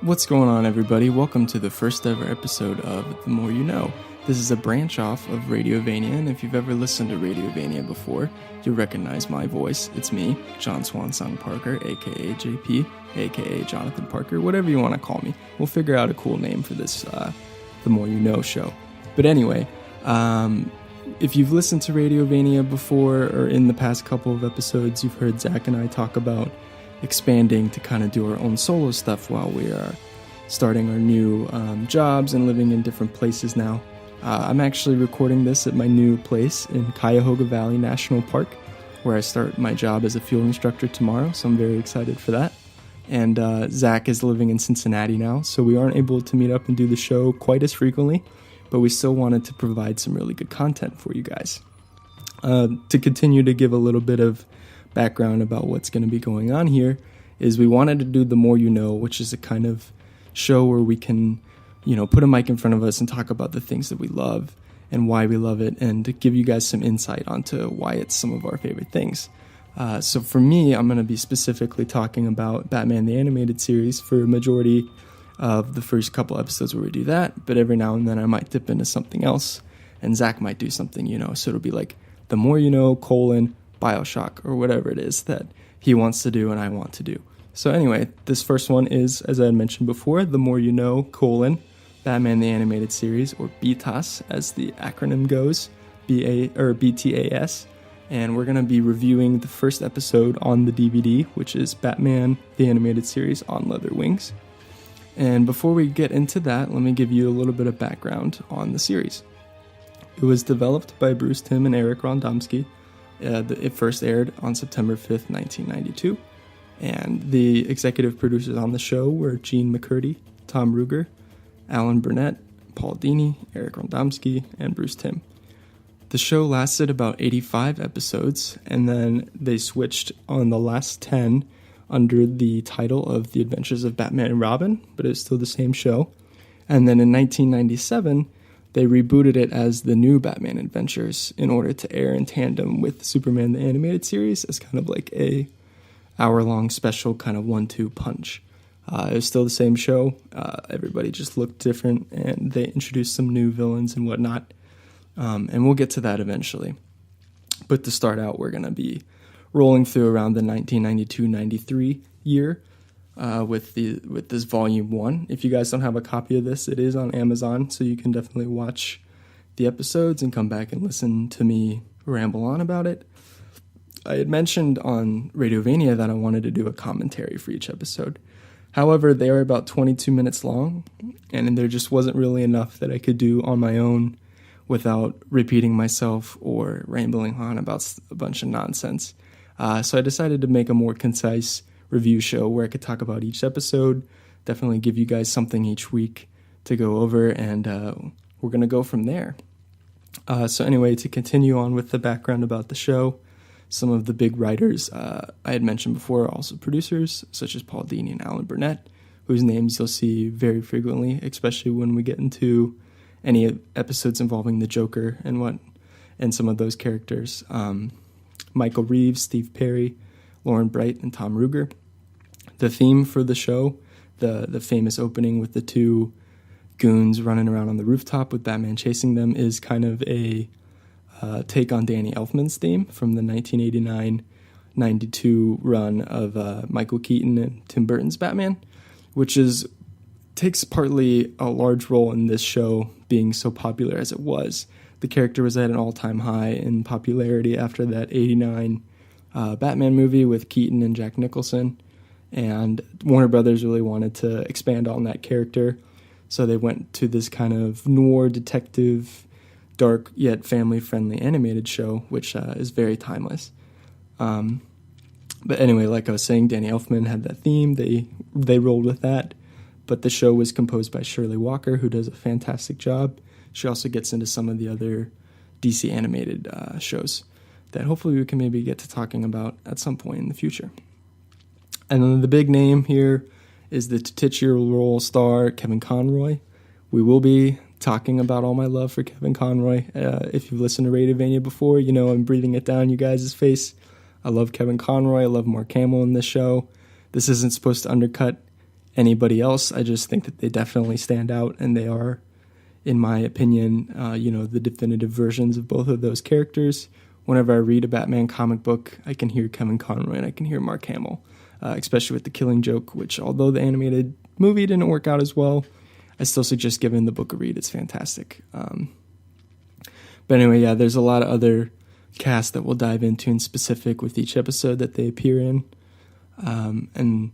What's going on, everybody? Welcome to the first ever episode of The More You Know. This is a branch off of Radiovania, and if you've ever listened to Radiovania before, you'll recognize my voice. It's me, Jon Parker, aka JP, aka Jonathan Parker, whatever you want to call me. We'll figure out a cool name for this The More You Know show. But anyway, if you've listened to Radiovania before or in the past couple of episodes, you've heard Zach and I talk about expanding to kind of do our own solo stuff while we are starting our new jobs and living in different places now. I'm actually recording this at my new place in Cuyahoga Valley National Park, where I start my job as a field instructor tomorrow, so I'm very excited for that. And Zach is living in Cincinnati now, so we aren't able to meet up and do the show quite as frequently, but we still wanted to provide some really good content for you guys. To continue to give a little bit of background about what's going to be going on here is we wanted to do The More You Know, which is a kind of show where we can, put a mic in front of us and talk about the things that we love and why we love it, and to give you guys some insight onto why it's some of our favorite things. So for me, I'm going to be specifically talking about Batman the Animated Series for a majority of the first couple episodes where we do that, but every now and then I might dip into something else, and Zach might do something, so it'll be like The More You Know, BioShock, or whatever it is that he wants to do and I want to do. So anyway, this first one is, as I had mentioned before, The More You Know, Batman the Animated Series, or B.T.A.S, as the acronym goes, B.T.A.S, and we're going to be reviewing the first episode on the DVD, which is Batman the Animated Series on Leather Wings. And before we get into that, let me give you a little bit of background on the series. It was developed by Bruce Timm and Eric Rondomski. It first aired on September 5th, 1992, and the executive producers on the show were Gene McCurdy, Tom Ruegger, Alan Burnett, Paul Dini, Eric Rondomski, and Bruce Timm. The show lasted about 85 episodes, and then they switched on the last 10 under the title of The Adventures of Batman and Robin, but it's still the same show. And then in 1997, they rebooted it as The New Batman Adventures in order to air in tandem with Superman the Animated Series as kind of like a hour-long special kind of 1-2 punch. It was still the same show. Everybody just looked different, and they introduced some new villains and whatnot. And we'll get to that eventually. But to start out, we're going to be rolling through around the 1992-93 year, with this volume 1. If you guys don't have a copy of this, it is on Amazon, so you can definitely watch the episodes and come back and listen to me ramble on about it. I had mentioned on Radiovania that I wanted to do a commentary for each episode. However, they are about 22 minutes long, and there just wasn't really enough that I could do on my own without repeating myself or rambling on about a bunch of nonsense. So I decided to make a more concise review show where I could talk about each episode, definitely give you guys something each week to go over, and we're going to go from there. So anyway, to continue on with the background about the show, some of the big writers I had mentioned before are also producers, such as Paul Dini and Alan Burnett, whose names you'll see very frequently, especially when we get into any episodes involving the Joker and some of those characters. Michael Reeves, Steve Perry, Lauren Bright, and Tom Ruegger. The theme for the show, the famous opening with the two goons running around on the rooftop with Batman chasing them, is kind of a take on Danny Elfman's theme from the 1989-92 run of Michael Keaton and Tim Burton's Batman, which takes partly a large role in this show being so popular as it was. The character was at an all-time high in popularity after that 89 Batman movie with Keaton and Jack Nicholson, and Warner Brothers really wanted to expand on that character, so they went to this kind of noir detective, dark yet family-friendly animated show, which is very timeless. But anyway, like I was saying, Danny Elfman had that theme. They rolled with that, but the show was composed by Shirley Walker, who does a fantastic job. She also gets into some of the other DC animated shows that hopefully we can maybe get to talking about at some point in the future. And then the big name here is the titular role star, Kevin Conroy. We will be talking about all my love for Kevin Conroy. If you've listened to Radiovania before, you know I'm breathing it down you guys' face. I love Kevin Conroy. I love Mark Hamill in this show. This isn't supposed to undercut anybody else. I just think that they definitely stand out, and they are, in my opinion, the definitive versions of both of those characters. Whenever I read a Batman comic book, I can hear Kevin Conroy and I can hear Mark Hamill, especially with The Killing Joke, which, although the animated movie didn't work out as well, I still suggest giving the book a read. It's fantastic. But anyway, yeah, there's a lot of other cast that we'll dive into in specific with each episode that they appear in. And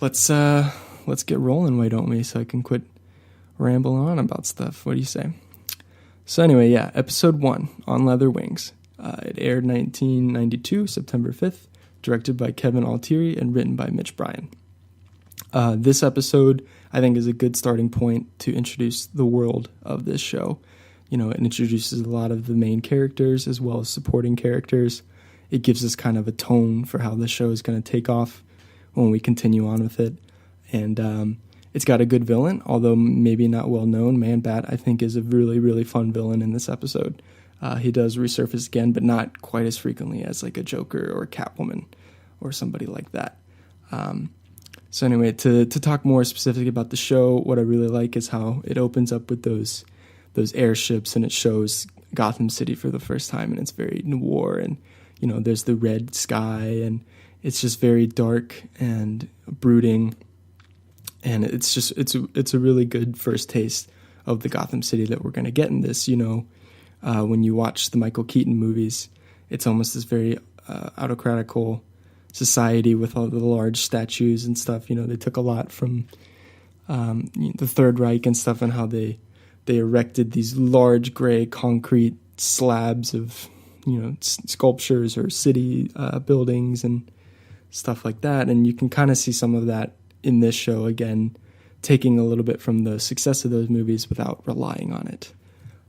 let's get rolling, why don't we? So I can quit rambling on about stuff. What do you say? So anyway, yeah, episode 1, On Leather Wings. It aired 1992, September 5th, directed by Kevin Altieri and written by Mitch Bryan. This episode, I think, is a good starting point to introduce the world of this show. It introduces a lot of the main characters as well as supporting characters. It gives us kind of a tone for how the show is going to take off when we continue on with it. And it's got a good villain, although maybe not well known. Man-Bat, I think, is a really, really fun villain in this episode. He does resurface again, but not quite as frequently as like a Joker or a Catwoman or somebody like that. So anyway, to talk more specifically about the show, what I really like is how it opens up with those airships, and it shows Gotham City for the first time, and it's very noir, and there's the red sky, and it's just very dark and brooding, and it's a really good first taste of the Gotham City that we're going to get in this. When you watch the Michael Keaton movies, it's almost this very autocratical society with all the large statues and stuff. They took a lot from the Third Reich and stuff, and how they erected these large gray concrete slabs of sculptures or city buildings and stuff like that. And you can kind of see some of that in this show, again, taking a little bit from the success of those movies without relying on it.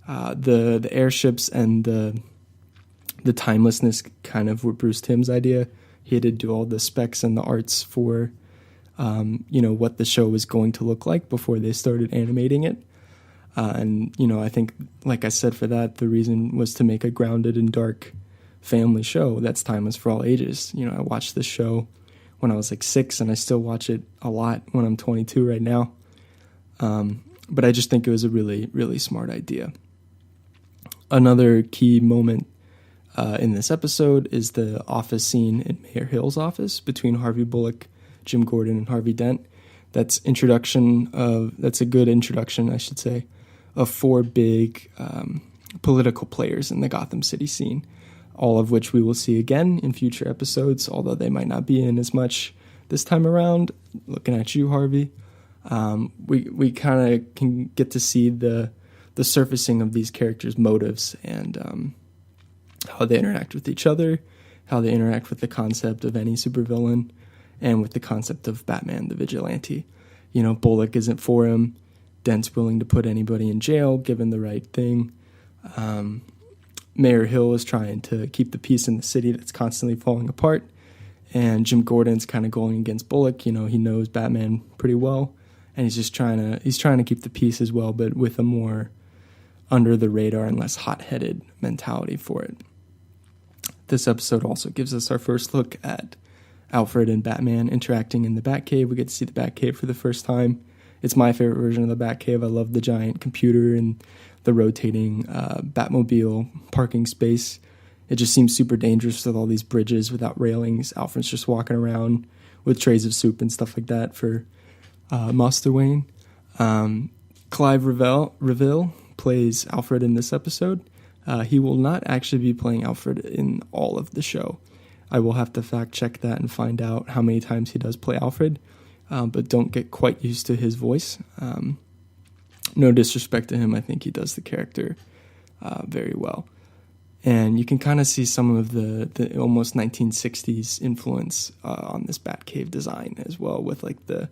The airships and the timelessness kind of were Bruce Timm's idea. He had to do all the specs and the arts for what the show was going to look like before they started animating it. And I think, like I said, for that, the reason was to make a grounded and dark family show that's timeless for all ages. I watched this show when I was like 6, and I still watch it a lot when I'm 22 right now. But I just think it was a really, really smart idea. Another key moment in this episode is the office scene in Mayor Hill's office between Harvey Bullock, Jim Gordon, and Harvey Dent. That's a good introduction, I should say, of 4 big political players in the Gotham City scene, all of which we will see again in future episodes, although they might not be in as much this time around. Looking at you, Harvey. We kind of can get to see the surfacing of these characters' motives and how they interact with each other, how they interact with the concept of any supervillain, and with the concept of Batman the Vigilante. Bullock isn't for him. Dent's willing to put anybody in jail given the right thing. Mayor Hill is trying to keep the peace in the city that's constantly falling apart. And Jim Gordon's kind of going against Bullock. He knows Batman pretty well, and he's trying to keep the peace as well, but with a more under the radar and less hot-headed mentality for it. This episode also gives us our first look at Alfred and Batman interacting in the Batcave. We get to see the Batcave for the first time. It's my favorite version of the Batcave. I love the giant computer and the rotating Batmobile parking space. It just seems super dangerous with all these bridges without railings. Alfred's just walking around with trays of soup and stuff like that for Master Wayne. Clive Reville plays Alfred in this episode. He will not actually be playing Alfred in all of the show. I will have to fact check that and find out how many times he does play Alfred, but don't get quite used to his voice. No disrespect to him, I think he does the character very well. And you can kind of see some of the almost 1960s influence on this Batcave design as well, with like the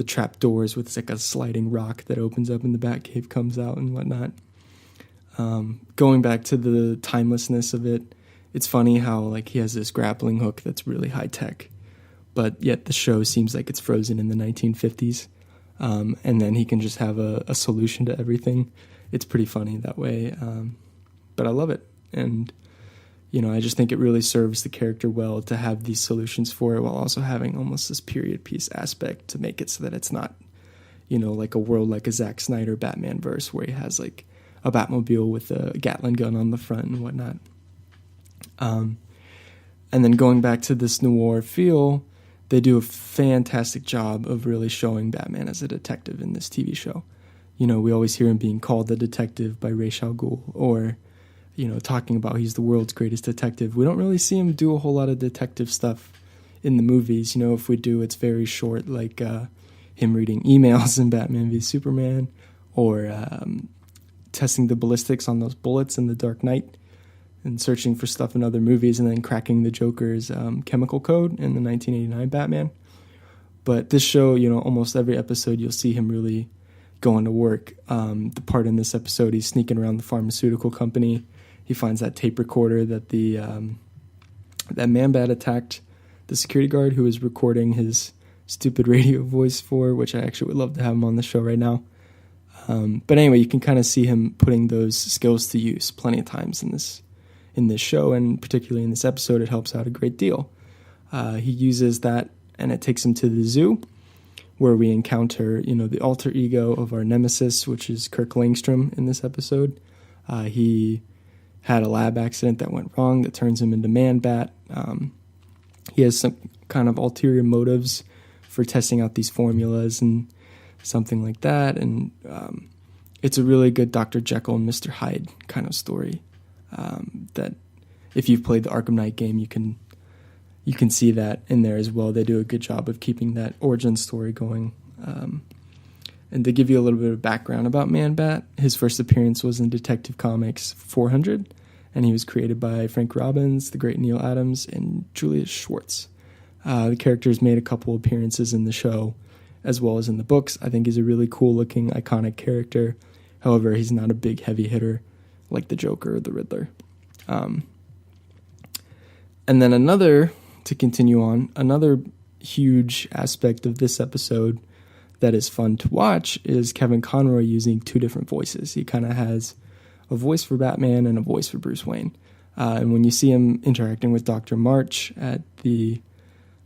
trap doors with like a sliding rock that opens up and the Batcave comes out and whatnot. Going back to the timelessness of it, it's funny how like he has this grappling hook that's really high tech, but yet the show seems like it's frozen in the 1950s. And then he can just have a solution to everything. It's pretty funny that way. But I love it. And, I just think it really serves the character well to have these solutions for it while also having almost this period piece aspect to make it so that it's not, like a world like a Zack Snyder Batman verse where he has like a Batmobile with a Gatling gun on the front and whatnot. And then going back to this noir feel, they do a fantastic job of really showing Batman as a detective in this TV show. We always hear him being called the detective by Ra's al Ghul, or, talking about he's the world's greatest detective. We don't really see him do a whole lot of detective stuff in the movies. If we do, it's very short, like him reading emails in Batman v Superman, or testing the ballistics on those bullets in The Dark Knight, and searching for stuff in other movies, and then cracking the Joker's chemical code in the 1989 Batman. But this show, almost every episode you'll see him really going to work. The part in this episode, he's sneaking around the pharmaceutical company. He finds that tape recorder that that Man-Bat attacked the security guard who was recording his stupid radio voice for, which I actually would love to have him on the show right now. But anyway, you can kind of see him putting those skills to use plenty of times in this show, and particularly in this episode, it helps out a great deal. He uses that, and it takes him to the zoo, where we encounter, the alter ego of our nemesis, which is Kirk Langstrom in this episode. He had a lab accident that went wrong that turns him into Man-Bat. He has some kind of ulterior motives for testing out these formulas and something like that. And it's a really good Dr. Jekyll and Mr. Hyde kind of story. That if you've played the Arkham Knight game, you can see that in there as well. They do a good job of keeping that origin story going. And to give you a little bit of background about Man-Bat, his first appearance was in Detective Comics 400, and he was created by Frank Robbins, the great Neil Adams, and Julius Schwartz. The character's made a couple appearances in the show, as well as in the books. I think he's a really cool-looking, iconic character. However, he's not a big, heavy hitter like the Joker or the Riddler. And then to continue on, another huge aspect of this episode that is fun to watch is Kevin Conroy using two different voices. He kind of has a voice for Batman and a voice for Bruce Wayne. And when you see him interacting with Dr. March at the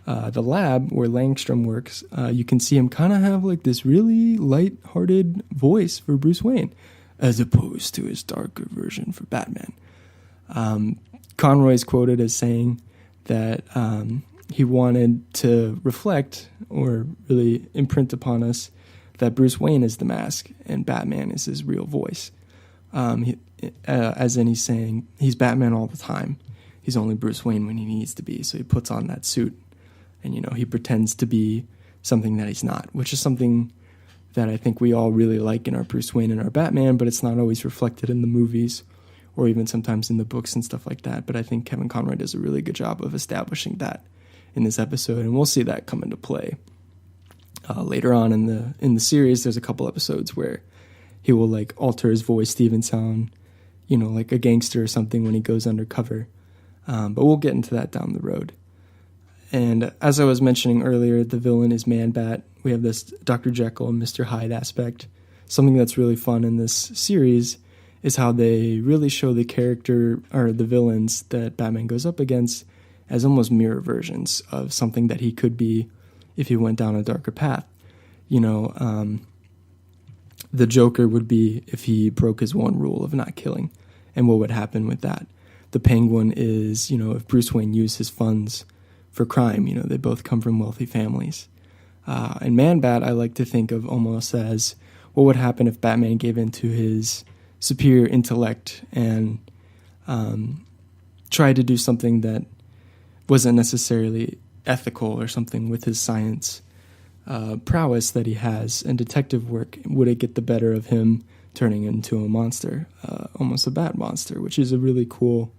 lab where Langstrom works, you can see him kind of have like this really light-hearted voice for Bruce Wayne, as opposed to his darker version for Batman. Conroy is quoted as saying that he wanted to reflect or really imprint upon us that Bruce Wayne is the mask and Batman is his real voice. As in he's saying he's Batman all the time. He's only Bruce Wayne when he needs to be. So he puts on that suit and, he pretends to be something that he's not, which is something that I think we all really like in our Bruce Wayne and our Batman, but it's not always reflected in the movies or even sometimes in the books and stuff like that. But I think Kevin Conroy does a really good job of establishing that in this episode, and we'll see that come into play later on in the series. There's a couple episodes where he will like alter his voice to even sound, like a gangster or something when he goes undercover. But we'll get into that down the road. And as I was mentioning earlier, the villain is Man-Bat. We have this Dr. Jekyll and Mr. Hyde aspect. Something that's really fun in this series is how they really show the character or the villains that Batman goes up against as almost mirror versions of something that he could be if he went down a darker path. The Joker would be if he broke his one rule of not killing, and what would happen with that. The Penguin is, if Bruce Wayne used his funds for crime, they both come from wealthy families. And Man-Bat, I like to think of almost as what would happen if Batman gave in to his superior intellect and tried to do something that wasn't necessarily ethical or something with his science prowess that he has and detective work. Would it get the better of him turning into a monster, almost a bat monster, which is a really cool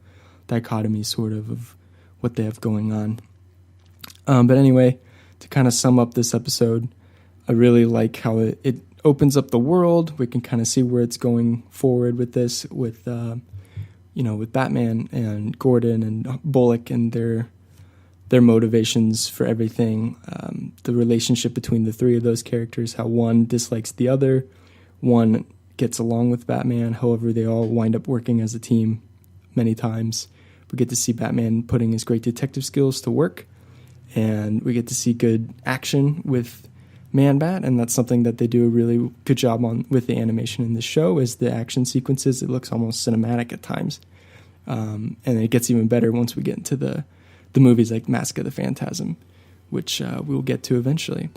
dichotomy sort of what they have going on. But anyway, to kind of sum up this episode, I really like how it opens up the world. We can kind of see where it's going forward with this, with Batman and Gordon and Bullock and their motivations for everything. The relationship between the three of those characters, how one dislikes the other, one gets along with Batman. However, they all wind up working as a team many times. We get to see Batman putting his great detective skills to work, and we get to see good action with Man-Bat, and that's something that they do a really good job on with the animation in this show. Is the action sequences, it looks almost cinematic at times, and it gets even better once we get into the movies like Mask of the Phantasm, which we'll get to eventually.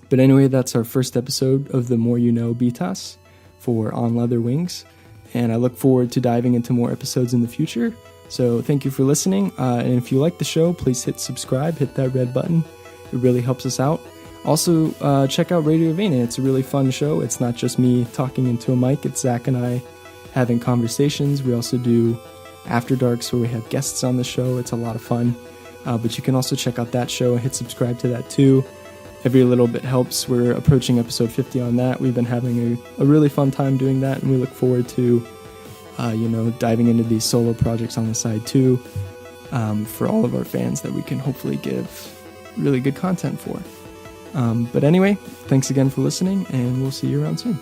But anyway, that's our first episode of the More You Know B.T.A.S for On Leather Wings, and I look forward to diving into more episodes in the future. So thank you for listening, and if you like the show, please hit subscribe, hit that red button. It really helps us out. Also, check out Radiovania. It's a really fun show. It's not just me talking into a mic. It's Zach and I having conversations. We also do After Darks where we have guests on the show. It's a lot of fun. But you can also check out that show and hit subscribe to that too. Every little bit helps. We're approaching episode 50 on that. We've been having a really fun time doing that, and we look forward to, diving into these solo projects on the side too, for all of our fans that we can hopefully give really good content for. But anyway, thanks again for listening, and we'll see you around soon.